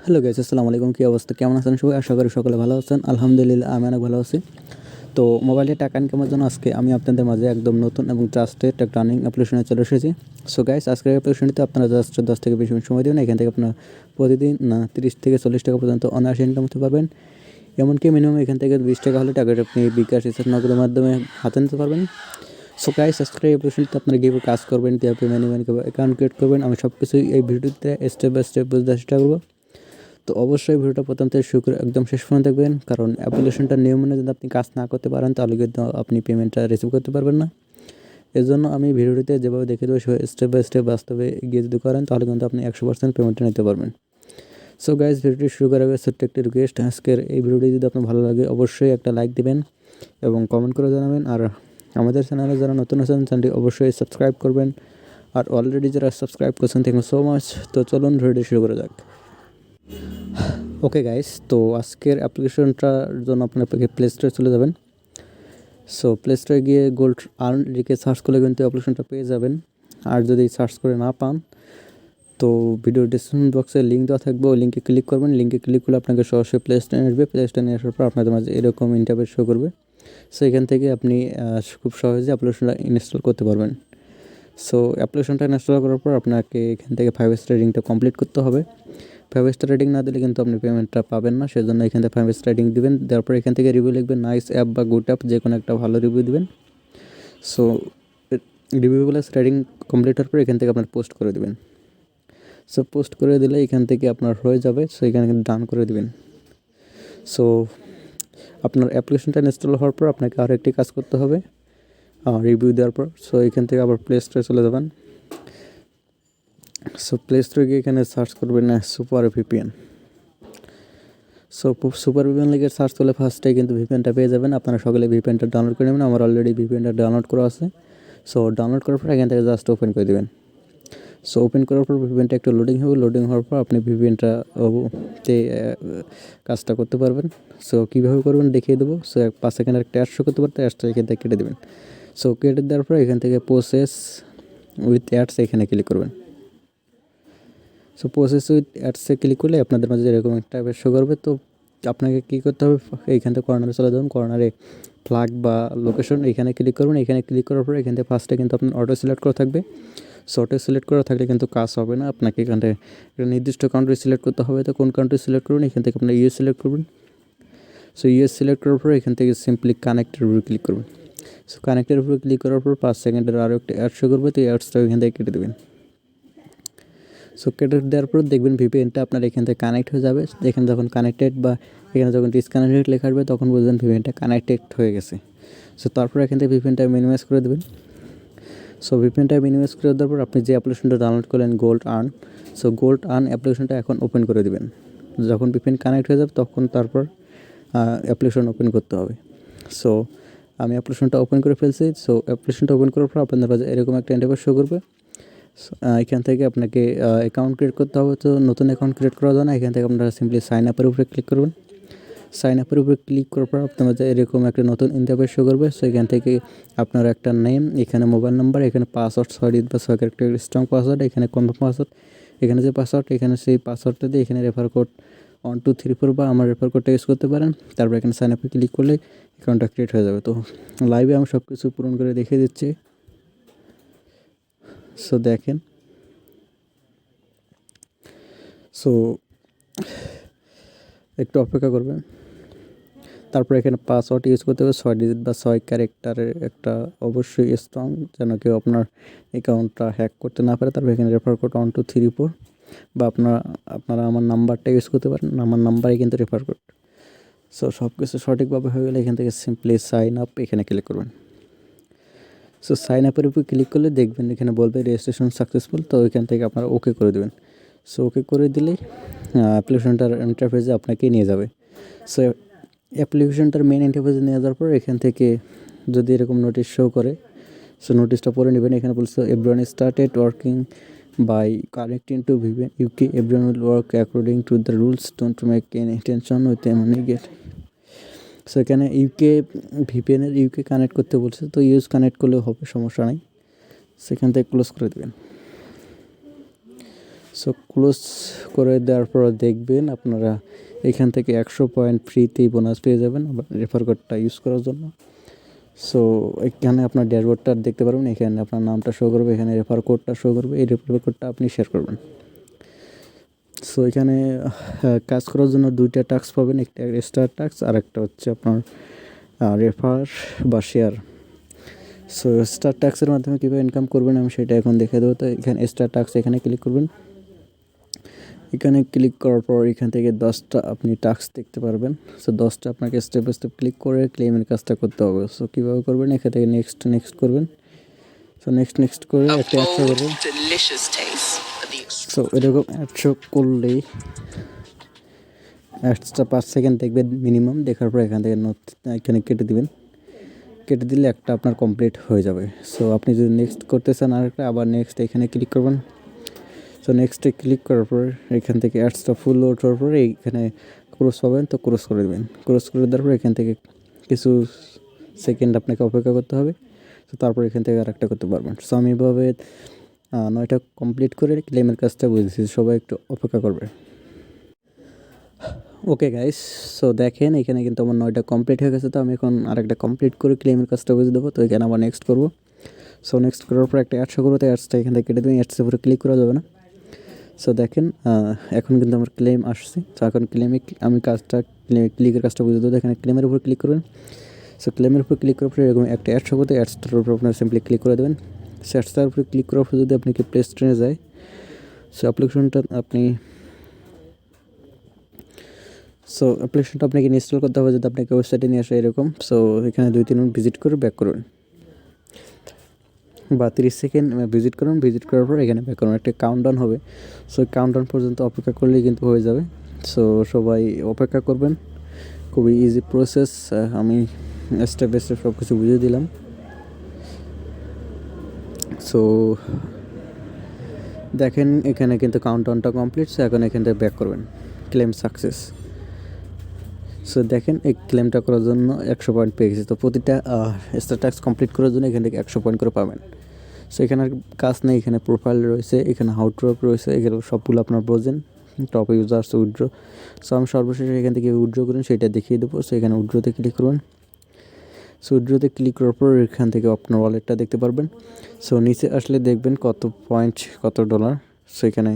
Hello guys, আসসালামু আলাইকুম। কী অবস্থা, কেমন আছেন সবাই? আশা করি সকলে ভালো আছেন। আলহামদুলিল্লাহ, আমি অনেক ভালো আছি। তো মোবাইলে টাকা ইনকামের জন্য আজকে আমি আপনাদের মাঝে একদম নতুন এবং ট্রাস্টেড একটা আর্নিং অ্যাপ্লিকেশনে চলে এসেছি। সো গাইস, আজকের অ্যাপ্লিকেশনটিতে আপনারা জাস্ট 10 থেকে 20 মিনিট সময় দেবেন। এখান থেকে আপনারা প্রতিদিন 30 থেকে 40 টাকা পর্যন্ত অনায়াসে ইনকাম করতে পারবেন। এমনকি মিনিমাম এখান থেকে 20 টাকা হলে টাকাটা আপনি বিকাশ নগদের মাধ্যমে হাতে নিতে পারবেন। সো গাইস, আজকের এই অ্যাপ্লিকেশনটিতে আপনারা কীভাবে কাজ করবেন, কীভাবে ম্যানুয়ালি অ্যাকাউন্ট ক্রিয়েট করবেন, আমি সব কিছুই এই ভিডিওতে স্টেপ বাই স্টেপ বুঝতে চেষ্টা করবো। তো অবশ্যই ভিডিওটা প্রথম থেকে শুরু করে একদম শেষ পর্যন্ত দেখবেন, কারণ অ্যাপ্লিকেশনটার নিয়ম মেনে যদি আপনি কাজ না করতে পারেন তাহলে কিন্তু আপনি পেমেন্টটা রিসিভ করতে পারবেন না। এর জন্য আমি ভিডিওটিতে যেভাবে দেখে দেবো স্টেপ বাই স্টেপ বাস্তবে গিয়ে যদি করেন তাহলে কিন্তু আপনি 100% পেমেন্টটা নিতে পারবেন। সো গাইজ, ভিডিওটি শুরু করার আগে ছোট্ট একটি রিকোয়েস্ট, আজকের এই ভিডিওটি যদি আপনার ভালো লাগে অবশ্যই একটা লাইক দেবেন এবং কমেন্ট করে জানাবেন। আর আমাদের চ্যানেলে যারা নতুন আছেন চ্যানেলটি অবশ্যই সাবস্ক্রাইব করবেন, আর অলরেডি যারা সাবস্ক্রাইব করছেন থ্যাংক ইউ সো মাচ। তো চলুন ভিডিওটি শুরু করা যাক। ওকে গাইস, তো আজকের অ্যাপ্লিকেশনটার জন্য আপনাকে প্লে স্টোরে চলে যাবেন। সো প্লে স্টোরে গিয়ে গোল্ড আর্ন লিখে সার্চ করলে কিন্তু অ্যাপ্লিকেশনটা পেয়ে যাবেন। আর যদি সার্চ করে না পান তো ভিডিও ডিসক্রিপশন বক্সে লিঙ্ক দেওয়া থাকবে, ওই লিঙ্কে ক্লিক করবেন। লিঙ্কে ক্লিক করলে আপনাকে সরাসরি প্লে স্টোরে আসবে। প্লে স্টোরে নিয়ে আসার পর আপনাদের মাঝে এরকম ইন্টারফেস শো করবে। সো এখান থেকে আপনি খুব সহজে অ্যাপ্লিকেশনটা ইনস্টল করতে পারবেন। সো অ্যাপ্লিকেশনটা ইনস্টল করার পর আপনাকে এখান থেকে 5 স্টার রেটিংটা কমপ্লিট করতে হবে। 5 স্টার রেটিং না দিলে কিন্তু আপনি পেমেন্টটা পাবেন না, সেজন্য এখান থেকে 5 স্টার রেটিং দেবেন। তারপর এখান থেকে রিভিউ লিখবেন, নাইস অ্যাপ বা গুড অ্যাপ, যে কোনো একটা ভালো রিভিউ দেবেন। So review plus rating complete হওয়ার পর এখান থেকে আপনার পোস্ট করে দেবেন। সো পোস্ট করে দিলে এখান থেকে আপনার হয়ে যাবে। সো এখানে ডান করে দেবেন। সো আপনার অ্যাপ্লিকেশনটা ইনস্টল হওয়ার পর আপনাকে আরও একটি কাজ করতে হবে রিভিউ দেওয়ার পর। সো এখান থেকে আবার প্লে স্টোরে চলে যাবেন। সো প্লে স্টোরে গিয়ে এখানে সার্চ করবেন super VPN. So super VPN লিখে সার্চ করলে ফার্স্টে কিন্তু ভিপিএনটা পেয়ে যাবেন। আপনারা সকলে ভিপিএনটা ডাউনলোড করে নেবেন। আমার অলরেডি ভিপিএনটা ডাউনলোড করা আছে। সো ডাউনলোড করার পর এখান থেকে জাস্ট ওপেন করে দেবেন। সো ওপেন করার পর ভিপিএনটা একটু লোডিং হবে। লোডিং হওয়ার পর আপনি ভিপিএনটাতে কাজটা করতে পারবেন। সো কীভাবে করবেন দেখিয়ে দেবো। সো 5 সেকেন্ডের একটা অ্যাড শো করতে পারতে অ্যাডটা এখান থেকে কেটে দেবেন। সো কেটে দেওয়ার পর এখান থেকে প্রসেস উইথ অ্যাডস এখানে ক্লিক করবেন। সো প্রসেস উইথ অ্যাডসে ক্লিক করলে আপনাদের মাঝে এরকম একটা অ্যাড শো করবে। তো আপনাকে কী করতে হবে, এইখান থেকে কর্নারে চলে যাবেন। কর্নারে ফ্ল্যাগ বা লোকেশন এখানে ক্লিক করবেন। এখানে ক্লিক করার পর এখান থেকে ফার্স্টে কিন্তু আপনার অটো সিলেক্ট করা থাকবে। সো অটো সিলেক্ট করা থাকলে কিন্তু কাজ হবে না, আপনাকে এখান থেকে একটা নির্দিষ্ট কান্ট্রি সিলেক্ট করতে হবে। তো কোন কান্ট্রি সিলেক্ট করবেন, এখান থেকে আপনার ইউএস সিলেক্ট করবেন। সো ইউএস সিলেক্ট করার পর এখান থেকে সিম্পলি কানেক্টের উপরে ক্লিক করবেন। সো কানেক্টের উপরে ক্লিক করার পর 5 সেকেন্ডের আরও একটা অ্যাড শো করবে। তো এই অ্যাডসটা এখান থেকে কেটে দেবেন। সো কেটে দেওয়ার পর দেখবেন ভিপিএনটা আপনার এখান থেকে কানেক্ট হয়ে যাবে। এখানে যখন কানেক্টেড বা এখানে যখন ডিসকানেক্টেড লেখা আসবে তখন বুঝবেন ভিপিএনটা কানেক্টেড হয়ে গেছে। সো তারপর এখান থেকে ভিপিএনটা মিনিমাইজ করে দেবেন। সো ভিপিএনটা মিনিমাইজ করে দেওয়ার পর আপনি যে অ্যাপ্লিকেশনটা ডাউনলোড করলেন gold earn, so gold earn অ্যাপ্লিকেশনটা এখন ওপেন করে দেবেন। যখন ভিপিএন কানেক্ট হয়ে যাবে তখন তারপর অ্যাপ্লিকেশন ওপেন করতে হবে। সো আমি অ্যাপ্লিকেশনটা ওপেন করে ফেলছি। সো অ্যাপ্লিকেশনটা ওপেন করার পর আপনাদের কাছে এরকম একটা ইন্টারফেস শো করবে। এখান থেকে আপনাকে অ্যাকাউন্ট ক্রিয়েট করতে হবে। তো নতুন অ্যাকাউন্ট ক্রিয়েট করার জন্য এখান থেকে আপনারা সিম্পলি সাইন আপের উপরে ক্লিক করবেন। সাইন আপের উপরে ক্লিক করার পর আপনার মাঝে এরকম একটা নতুন ইন্টারফেস শো করবে। সো এখান থেকে আপনার একটা নেম, এখানে মোবাইল নাম্বার, এখানে পাসওয়ার্ড 6 ডিজিট বা 6 ক্যারেক্টার স্ট্রং পাসওয়ার্ড, এখানে কনফার্ম পাসওয়ার্ড, এখানে যে পাসওয়ার্ড এখানে সেই পাসওয়ার্ডটা দিয়ে এখানে রেফার কোড 1 2 3 4 বা আমার রেফার কোডটা ইউজ করতে পারেন। তারপর এখানে সাইন আপে ক্লিক করলে অ্যাকাউন্টটা ক্রিয়েট হয়ে যাবে। তো লাইভে আমি সব কিছু পূরণ করে দেখিয়ে দিচ্ছি। সো দেখেন। সো একটু অপেক্ষা করবেন। তারপর এখানে পাসওয়ার্ড ইউজ করতে হবে 6 ডিজিট বা 6 ক্যারেক্টারের একটা, অবশ্যই স্ট্রং, যেন কেউ আপনার অ্যাকাউন্টটা হ্যাক করতে না পারে। তারপর এখানে রেফার কোড 1 2 3 4 বা আপনারা আমার নাম্বারটা ইউজ করতে পারেন, আমার নাম্বারে কিন্তু রেফার কোড। সো সব কিছু সঠিকভাবে হয়ে গেলে এখান থেকে সিম্পলি সাইন আপ এখানে ক্লিক করবেন। সো সাইন আপের উপর ক্লিক করলে দেখবেন এখানে বলবে রেজিস্ট্রেশন সাকসেসফুল। তো এখান থেকে আপনারা ওকে করে দেবেন। সো ওকে করে দিলেই অ্যাপ্লিকেশনটার ইন্টারফেসে আপনাকে নিয়ে যাবে। সো অ্যাপ্লিকেশনটার মেন ইন্টারফেসে নিয়ে যাওয়ার পর এখান থেকে যদি এরকম নোটিশ শো করে, সো নোটিশটা পড়ে নেবেন। এখানে বলছে everyone started working by connecting to VPN UK, everyone will work according to the rules, don't make any tension with money get. So এখানে ভিপিএনের ইউকে কানেক্ট করতে বলছে। তো ইউজ কানেক্ট করলেও হবে, সমস্যা নাই। সেখান থেকে ক্লোজ করে দেবেন। সো ক্লোজ করে দেওয়ার পর দেখবেন আপনারা এখান থেকে 100 পয়েন্ট ফ্রিতেই বোনাস পেয়ে যাবেন রেফার কোডটা ইউজ করার জন্য। সো এখানে আপনার ড্যাশবোর্ডটা দেখতে পারবেন, এখানে আপনার নামটা শো করবে, এখানে রেফার কোডটা শো করবে, এই রেফার কোডটা আপনি শেয়ার করবেন। সো এখানে কাজ করার জন্য 2টা টাস্ক পাবেন, একটা স্টার টাস্ক আর একটা হচ্ছে আপনার রেফার বা শেয়ার। সো স্টার টাস্কের মাধ্যমে কীভাবে ইনকাম করবেন আমি সেটা এখন দেখে দেবো। তো এখানে স্টার টাস্ক এখানে ক্লিক করবেন। এখানে ক্লিক করার পর এখান থেকে 10টা আপনি টাস্ক দেখতে পারবেন। সো 10টা আপনাকে স্টেপ বাই স্টেপ ক্লিক করে ক্লেমের কাজটা করতে হবে। সো কীভাবে করবেন, এখান থেকে নেক্সট করবেন। সো নেক্সট করে একটা 100 করবেন। সো এরকম 100 করলেই অ্যাডসটা 5 সেকেন্ড দেখবেন মিনিমাম। দেখার পর এখান থেকে এখানে কেটে দিবেন। কেটে দিলে একটা আপনার কমপ্লিট হয়ে যাবে। সো আপনি যদি নেক্সট করতে চান আরেকটা, আবার নেক্সট এখানে ক্লিক করবেন। সো নেক্সটে ক্লিক করার পর এখান থেকে অ্যাডসটা ফুল লোড হওয়ার পরে এইখানে ক্রস পাবেন, তো ক্রস করে দেবেন। ক্রস করে দেওয়ার পর এখান থেকে কিছু সেকেন্ড আপনাকে অপেক্ষা করতে হবে। তো তারপর এখান থেকে আরেকটা করতে পারবেন। সো আমি এভাবে 9টা কমপ্লিট করে ক্লেমের কাজটা বুঝেছি, সবাই একটু অপেক্ষা করবে। ওকে গাইস, সো দেখেন এখানে কিন্তু আমার 9টা কমপ্লিট হয়ে গেছে। তো আমি এখন আরেকটা কমপ্লিট করে ক্লেমের কাজটা বুঝে দেবো। তো এখানে আবার নেক্সট করবো। সো নেক্সট করার পর একটা 100 করবো, তো অ্যাডসটা এখান থেকে কেটে দেবেন। অ্যাডসের উপরে ক্লিক করা যাবে না। সো দেখেন এখন কিন্তু আমার ক্লেম আসছে। তো এখন ক্লেমে আমি ক্লিকের কাজটা বুঝে দেবো। এখানে ক্লেমের উপর ক্লিক করবেন। সো ক্লেমের উপর ক্লিক করার পরে এরকম একটা 100 করতে অ্যাডসটার উপর আপনার সিম্পলি ক্লিক করে দেবেন। সো অ্যাডসটার উপরে ক্লিক করার পর যদি আপনাকে প্লে স্টোরে যায়, সো অ্যাপ্লিকেশনটা আপনাকে ইনস্টল করতে হবে যদি আপনাকে ওয়েবসাইটে নিয়ে আসে এরকম। সো এখানে 2-3 মিনিট ভিজিট করে ব্যাক করবেন বা 30 সেকেন্ড ভিজিট করুন। ভিজিট করার পর এখানে ব্যাক করুন, একটা কাউন্টডাউন হবে। সো কাউন্টডাউন পর্যন্ত অপেক্ষা করলেই কিন্তু হয়ে যাবে। সো সবাই অপেক্ষা করবেন, খুবই ইজি প্রসেস। আমি স্টেপ বাই স্টেপ সব কিছু বুঝিয়ে দিলাম। সো দেখেন এখানে কিন্তু কাউন্টডাউনটা কমপ্লিট। সো এখন এখান থেকে ব্যাক করবেন, ক্লেম সাকসেস। সো দেখেন এই ক্লেমটা করার জন্য 100 পয়েন্ট পেয়ে গেছে। তো প্রতিটা স্টার টাস্ক কমপ্লিট করার জন্য এখান থেকে 100 পয়েন্ট করে পাবেন। সো এখানে আর কাজ নেই, এখানে প্রোফাইল রয়েছে, এখানে হাউ টু আপ রয়েছে, এগুলো সবগুলো আপনার বোঝেন। Top users withdraw. সো আমি সর্বশেষে এখান থেকে উইথড্র করুন সেটা দেখিয়ে দেবো। সো এখানে উইথড্রতে ক্লিক করবেন। সো উইথড্রতে ক্লিক করার পর এখান থেকে আপনার ওয়ালেটটা দেখতে পারবেন। সো নিচে আসলে দেখবেন কত পয়েন্ট, কত ডলার। সো এখানে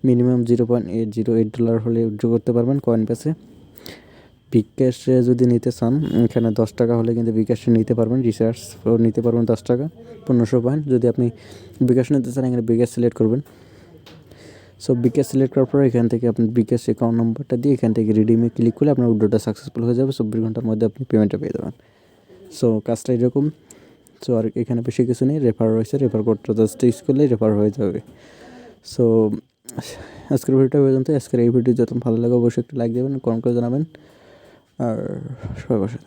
মিনিমাম $0.808 হলে উইথড্র করতে পারবেন কয়েন পেসে। বিকাশে যদি নিতে চান এখানে 10 টাকা হলে কিন্তু বিকাশে নিতে পারবেন, রিচার্জ নিতে পারবেন 10 টাকা 1500 পয়েন্ট। যদি আপনি বিকাশ নিতে চান এখানে বিকাশ সিলেক্ট করবেন। সো বিকাশ সিলেক্ট করার পর এখান থেকে আপনি বিকাশ অ্যাকাউন্ট নম্বরটা দিয়ে এখান থেকে রিডিমে ক্লিক করলে আপনার উইথড্রটা সাকসেসফুল হয়ে যাবে। 24 ঘন্টার মধ্যে আপনি পেমেন্টটা পেয়ে যাবেন। সো কাজটা এরকম। সো আর এখানে বেশি কিছু নেই, রেফার রয়েছে, রেফার কোডটা জাস্ট ইউজ করলেই রেফার হয়ে যাবে। সো আজকের ভিডিওটা পর্যন্ত। আজকের এই ভিডিও যত ভালো লাগে অবশ্যই একটু লাইক দেবেন, কমেন্ট করে জানাবেন, আর সবাই বসে